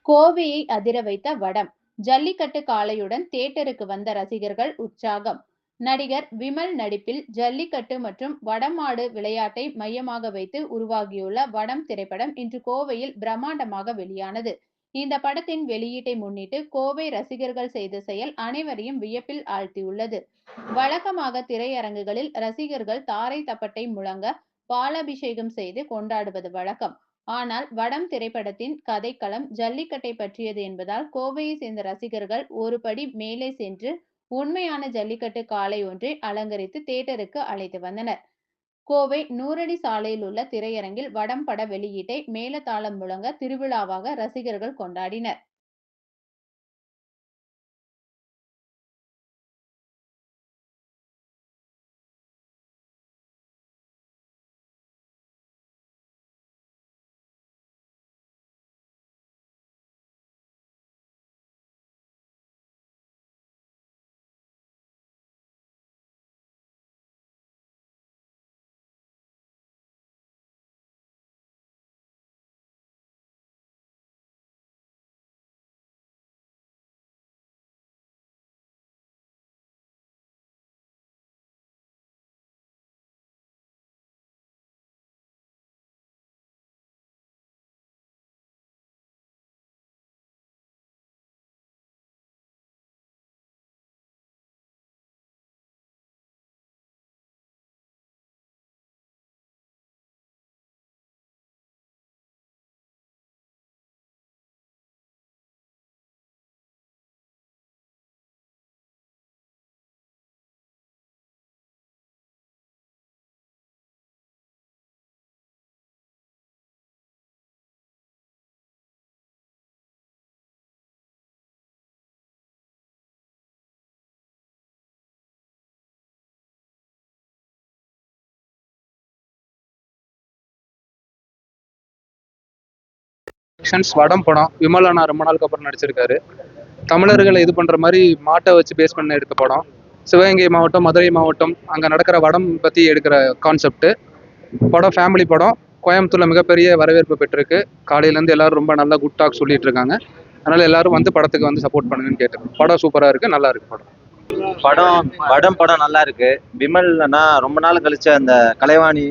கோவையை அதிர வைத்த வடம். ஜல்லிக்கட்டு காளையுடன் தியேட்டருக்கு வந்த ரசிகர்கள் உற்சாகம். நடிகர் விமல் நடிப்பில் ஜல்லிக்கட்டு மற்றும் வடமாடு விளையாட்டை மையமாக வைத்து உருவாகியுள்ள வடம் திரைப்படம் இன்று கோவையில் பிரம்மாண்டமாக வெளியானது. இந்த படத்தின் வெளியீட்டை முன்னிட்டு கோவை ரசிகர்கள் செய்த செயல் அனைவரையும் வியப்பில் ஆழ்த்தியுள்ளது. வழக்கமாக திரையரங்குகளில் ரசிகர்கள் தாரை தப்பட்டை முழங்க பாலாபிஷேகம் செய்து கொண்டாடுவது வழக்கம். ஆனால் வடம் திரைப்படத்தின் கதைக்களம் ஜல்லிக்கட்டை பற்றியது என்பதால் கோவையை சேர்ந்த ரசிகர்கள் ஒரு படி மேலே சென்று உண்மையான ஜல்லிக்கட்டு காளை ஒன்றை அலங்கரித்து தியேட்டருக்கு அழைத்து வந்தனர். கோவை நூறடி சாலையில் உள்ள திரையரங்கில் வடம் பட வெளியீட்டை மேளதாளம் முழங்க திருவிழாவாக ரசிகர்கள் கொண்டாடினர். வடம் படம் விமல் அண்ணா ரொம்ப நாளுக்கு அப்புறம் நடிச்சிருக்காரு. தமிழர்களை இது பண்ற மாதிரி மாட்டை வச்சு பேஸ் பண்ண எடுத்த படம். சிவகங்கை மாவட்டம், மதுரை மாவட்டம் அங்கே நடக்கிற வடம் பற்றி எடுக்கிற கான்செப்ட் படம். ஃபேமிலி படம். கோயம்புத்தூர்ல மிகப்பெரிய வரவேற்பு பெற்றிருக்கு. காலையிலேருந்து எல்லாரும் ரொம்ப நல்லா குட் டாக் சொல்லிட்டு இருக்காங்க. அதனால எல்லாரும் வந்து படத்துக்கு வந்து சப்போர்ட் பண்ணுங்கன்னு கேட்டேன். படம் சூப்பராக இருக்கு, நல்லா இருக்கு படம். வடம் படம் நல்லா இருக்கு. விமல் அண்ணா ரொம்ப நாள் கழிச்சு அந்த கலைவாணி